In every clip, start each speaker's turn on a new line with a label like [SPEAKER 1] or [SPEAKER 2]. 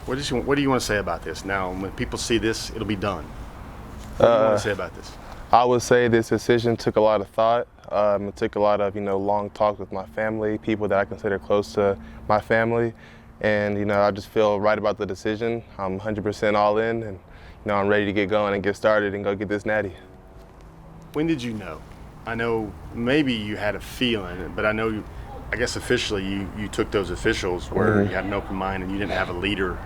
[SPEAKER 1] What do you want to say about this? Now, when people see this, it'll be done. What do you want to say about this?
[SPEAKER 2] I would say this decision took a lot of thought. It took a lot of, long talk with my family, people that I consider close to my family. And, I just feel right about the decision. I'm 100% all in, and, I'm ready to get going and get started and go get this natty.
[SPEAKER 1] When did you know? I know maybe you had a feeling, but I guess officially you took those officials where you had an open mind and you didn't have a leader.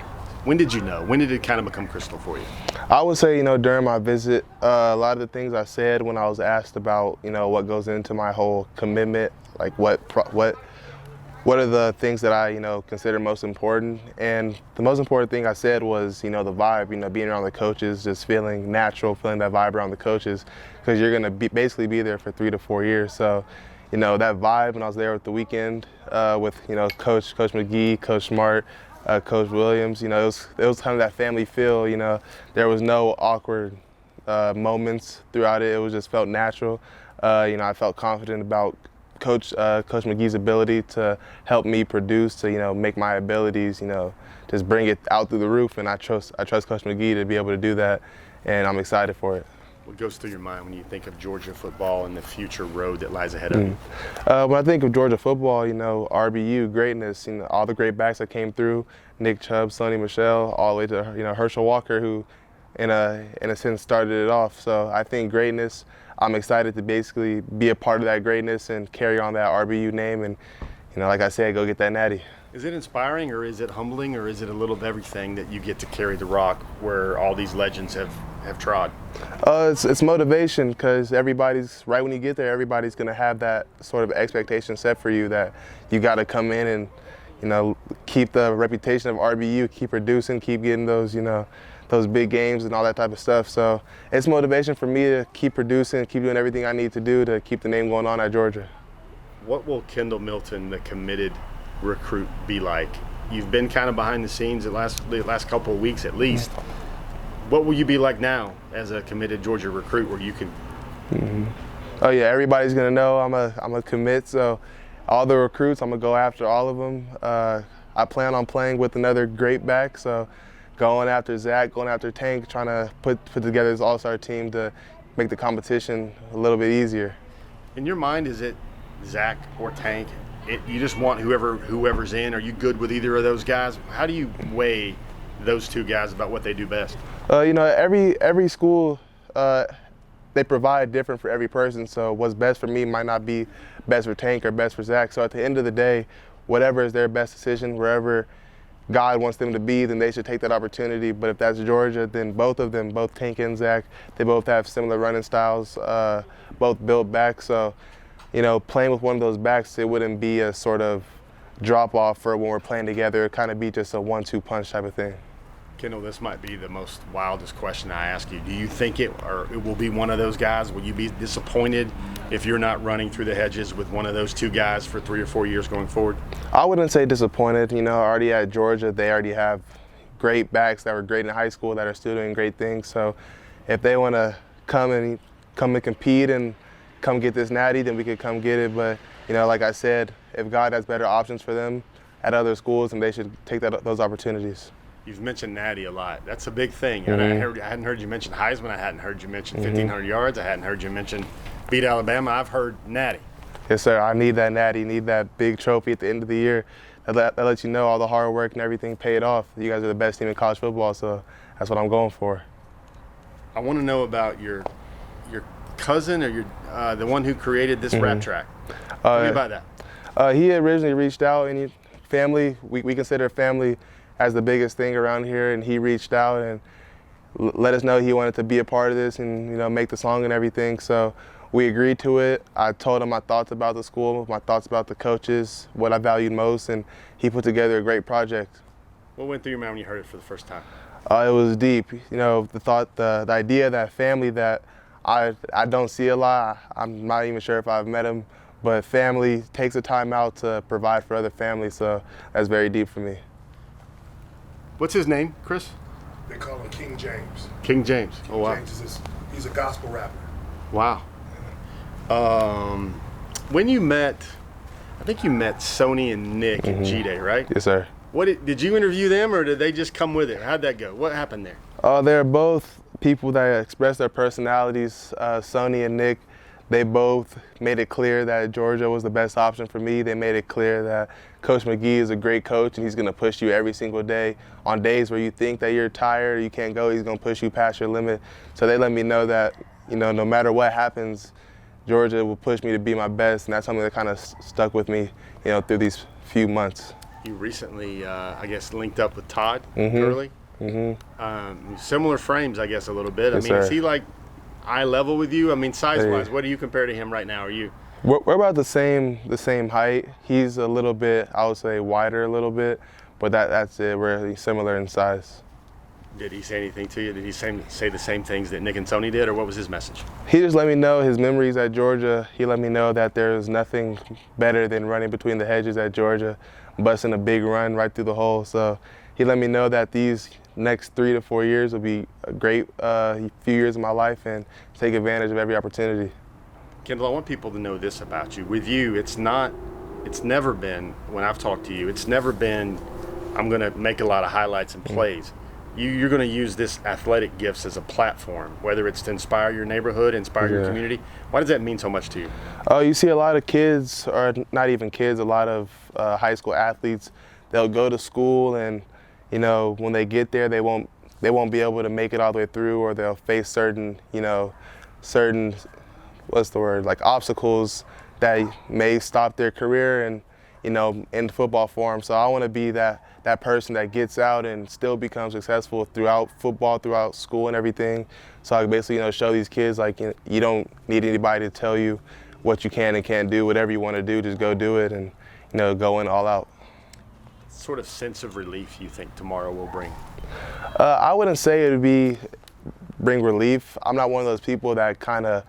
[SPEAKER 1] When did you know? When did it kind of become crystal for you?
[SPEAKER 2] I would say, during my visit, a lot of the things I said when I was asked about, what goes into my whole commitment, like what are the things that I, consider most important. And the most important thing I said was, the vibe, being around the coaches, just feeling natural, feeling that vibe around the coaches, because you're going to basically be there for 3 to 4 years. So, that vibe when I was there with the weekend with, Coach McGee, Coach Smart, Coach Williams, it was kind of that family feel, there was no awkward moments throughout it. It was just felt natural. I felt confident about Coach McGee's ability to help me produce, to, make my abilities, just bring it out through the roof. And I trust Coach McGee to be able to do that, and I'm excited for it.
[SPEAKER 1] What goes through your mind when you think of Georgia football and the future road that lies ahead of you?
[SPEAKER 2] When I think of Georgia football, RBU, greatness, all the great backs that came through, Nick Chubb, Sonny Michel, all the way to, Herschel Walker, who in a sense started it off. So I think greatness. I'm excited to basically be a part of that greatness and carry on that RBU name and, like I said, go get that natty.
[SPEAKER 1] Is it inspiring, or is it humbling, or is it a little of everything that you get to carry the rock where all these legends have trod?
[SPEAKER 2] It's motivation, because everybody's, right when you get there, everybody's going to have that sort of expectation set for you that you got to come in and, keep the reputation of RBU, keep producing, keep getting those, those big games and all that type of stuff. So it's motivation for me to keep producing, keep doing everything I need to do to keep the name going on at Georgia.
[SPEAKER 1] What will Kendall Milton, the committed recruit, be like? You've been kind of behind the scenes the last couple of weeks at least. What will you be like now as a committed Georgia recruit where you can?
[SPEAKER 2] Oh yeah, everybody's gonna know I'm a commit. So all the recruits, I'm gonna go after all of them. I plan on playing with another great back. So going after Zach, going after Tank, trying to put together this all-star team to make the competition a little bit easier.
[SPEAKER 1] In your mind, is it Zach or Tank? You just want whoever's in. Are you good with either of those guys? How do you weigh those two guys about what they do best?
[SPEAKER 2] Every school, they provide different for every person. So what's best for me might not be best for Tank or best for Zach. So at the end of the day, whatever is their best decision, wherever God wants them to be, then they should take that opportunity. But if that's Georgia, then both of them, both Tank and Zach, they both have similar running styles, both built back. So, playing with one of those backs, it wouldn't be a sort of drop-off for when we're playing together. It'd kind of be just a 1-2 punch type of thing.
[SPEAKER 1] Kendall, this might be the most wildest question I ask you. Do you think it will be one of those guys? Will you be disappointed if you're not running through the hedges with one of those two guys for 3 or 4 years going forward?
[SPEAKER 2] I wouldn't say disappointed. Already at Georgia, they already have great backs that were great in high school that are still doing great things. So if they want to come and compete and come get this natty, then we could come get it. But, like I said, if God has better options for them at other schools, then they should take those opportunities.
[SPEAKER 1] You've mentioned natty a lot. That's a big thing. And I hadn't heard you mention Heisman. I hadn't heard you mention 1,500 yards. I hadn't heard you mention beat Alabama. I've heard natty.
[SPEAKER 2] Yes, sir. I need that natty, need that big trophy at the end of the year. That lets you know all the hard work and everything paid off. You guys are the best team in college football, so that's what I'm going for.
[SPEAKER 1] I want to know about your cousin, or the one who created this rap track. Tell me about that.
[SPEAKER 2] He originally reached out, and family, we consider family as the biggest thing around here, and he reached out and let us know he wanted to be a part of this and make the song and everything. So we agreed to it. I told him my thoughts about the school, my thoughts about the coaches, what I valued most, and he put together a great project.
[SPEAKER 1] What went through your mind when you heard it for the first time?
[SPEAKER 2] It was deep. The thought, the idea, that family that I don't see a lot. I'm not even sure if I've met him, but family takes the time out to provide for other families, so that's very deep for me.
[SPEAKER 1] What's his name, Chris?
[SPEAKER 3] They call him King James.
[SPEAKER 1] King James.
[SPEAKER 3] King
[SPEAKER 1] oh, wow.
[SPEAKER 3] James he's a gospel rapper.
[SPEAKER 1] Wow. When you met, I think you met Sony and Nick at G-Day, right?
[SPEAKER 2] Yes, sir.
[SPEAKER 1] Did you interview them, or did they just come with it? How'd that go? What happened there?
[SPEAKER 2] They're both people that express their personalities. Sonny and Nick, they both made it clear that Georgia was the best option for me. They made it clear that Coach McGee is a great coach and he's going to push you every single day. On days where you think that you're tired or you can't go, he's going to push you past your limit. So they let me know that, no matter what happens, Georgia will push me to be my best, and that's something that kind of stuck with me, through these few months.
[SPEAKER 1] You recently, I guess, linked up with Todd Gurley. Similar frames, I guess, a little bit.
[SPEAKER 2] Yes,
[SPEAKER 1] I mean,
[SPEAKER 2] sir.
[SPEAKER 1] is he like eye level with you? I mean, size-wise, what do you compare to him right now? Are you?
[SPEAKER 2] We're about the same height. He's a little bit, I would say, wider a little bit, but that's it. We're similar in size.
[SPEAKER 1] Did he say anything to you? Did he say the same things that Nick and Tony did, or what was his message?
[SPEAKER 2] He just let me know his memories at Georgia. He let me know that there's nothing better than running between the hedges at Georgia, busting a big run right through the hole. So he let me know that these next 3 to 4 years will be a great few years of my life and take advantage of every opportunity.
[SPEAKER 1] Kendall, I want people to know this about you. With you, it's never been, when I've talked to you, it's never been, I'm going to make a lot of highlights and plays. You're going to use this athletic gifts as a platform, whether it's to inspire your neighborhood, inspire your community. Why does that mean so much to you?
[SPEAKER 2] You see a lot of kids, or not even kids, a lot of high school athletes, they'll go to school and, when they get there, they won't be able to make it all the way through, or they'll face certain like obstacles that may stop their career and, in football for them. So I want to be that person that gets out and still becomes successful throughout football, throughout school and everything. So I basically, show these kids like, you don't need anybody to tell you what you can and can't do. Whatever you want to do, just go do it and, go in all out.
[SPEAKER 1] What sort of sense of relief you think tomorrow will bring?
[SPEAKER 2] I wouldn't say it would bring relief. I'm not one of those people that kind of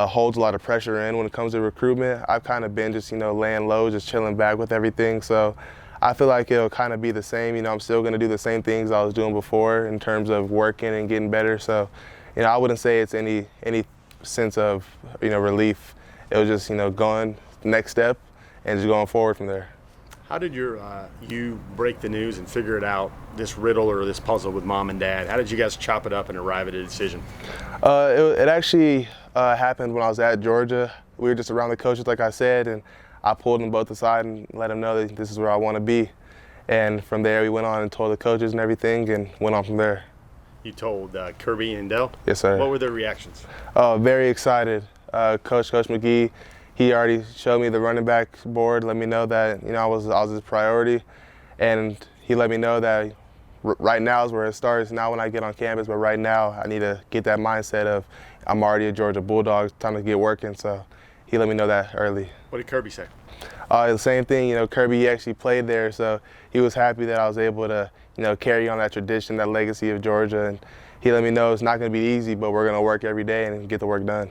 [SPEAKER 2] holds a lot of pressure in when it comes to recruitment. I've kind of been just, laying low, just chilling back with everything. So I feel like it'll kind of be the same. I'm still going to do the same things I was doing before in terms of working and getting better. So, I wouldn't say it's any sense of, relief. It was just, going next step and just going forward from there.
[SPEAKER 1] How did you break the news and figure it out, this riddle or this puzzle with mom and dad? How did you guys chop it up and arrive at a decision?
[SPEAKER 2] It actually happened when I was at Georgia. We were just around the coaches, like I said, and I pulled them both aside and let them know that this is where I want to be. And from there, we went on and told the coaches and everything and went on from there.
[SPEAKER 1] You told Kirby and Dell?
[SPEAKER 2] Yes, sir.
[SPEAKER 1] What were their reactions?
[SPEAKER 2] Very excited. Coach McGee, he already showed me the running back board, let me know that, I was his priority. And he let me know that right now is where it starts, not when I get on campus, but right now I need to get that mindset of I'm already a Georgia Bulldogs, time to get working. So he let me know that early.
[SPEAKER 1] What did Kirby say?
[SPEAKER 2] The same thing, Kirby, he actually played there, so he was happy that I was able to, carry on that tradition, that legacy of Georgia. And he let me know it's not going to be easy, but we're going to work every day and get the work done.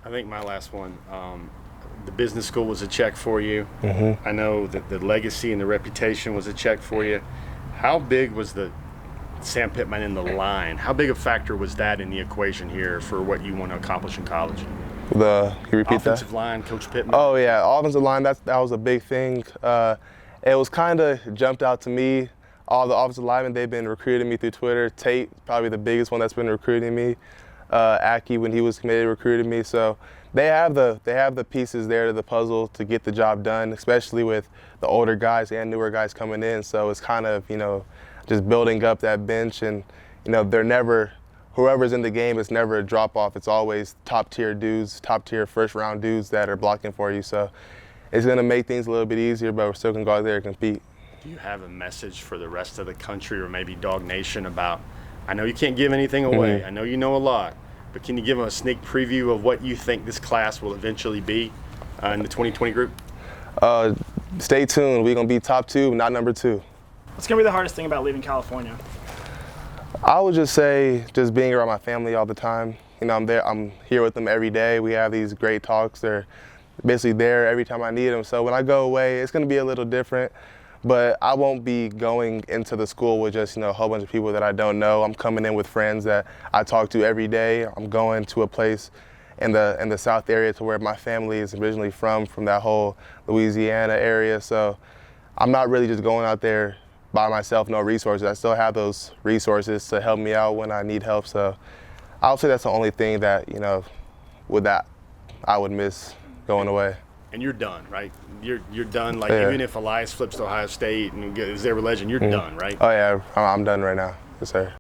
[SPEAKER 1] I think my last one, the business school was a check for you.
[SPEAKER 2] Mm-hmm.
[SPEAKER 1] I know that the legacy and the reputation was a check for you. How big was the Sam Pittman in the line? How big a factor was that in the equation here for what you want to accomplish in college?
[SPEAKER 2] Can you repeat
[SPEAKER 1] Offensive
[SPEAKER 2] that?
[SPEAKER 1] line, Coach Pittman.
[SPEAKER 2] Oh, yeah, offensive line, that was a big thing. It was kind of jumped out to me. All the offensive linemen, they've been recruiting me through Twitter. Tate, probably the biggest one that's been recruiting me. Aki, when he was committed, recruited me. So they have the pieces there to the puzzle to get the job done, especially with the older guys and newer guys coming in. So it's kind of, just building up that bench. And, whoever's in the game, it's never a drop-off. It's always top-tier dudes, top-tier first-round dudes that are blocking for you. So it's going to make things a little bit easier, but we're still going to go out there and compete.
[SPEAKER 1] Do you have a message for the rest of the country or maybe Dog Nation about, I know you can't give anything away, I know you know a lot, but can you give them a sneak preview of what you think this class will eventually be in the 2020 group?
[SPEAKER 2] Stay tuned. We're going to be top 2, not number 2.
[SPEAKER 4] What's going to be the hardest thing about leaving California?
[SPEAKER 2] I would just say just being around my family all the time. I'm here with them every day. We have these great talks. They're basically there every time I need them. So when I go away, it's going to be a little different. But I won't be going into the school with just, a whole bunch of people that I don't know. I'm coming in with friends that I talk to every day. I'm going to a place in the South area to where my family is originally from that whole Louisiana area. So I'm not really just going out there by myself, no resources. I still have those resources to help me out when I need help. So I would say that's the only thing that, you know, with that I would miss going away.
[SPEAKER 1] And you're done, right? You're done. Like
[SPEAKER 2] Yeah.
[SPEAKER 1] even if Elias flips to Ohio State and is there a legend, you're done, right?
[SPEAKER 2] Oh yeah, I'm done right now. Yes, sir.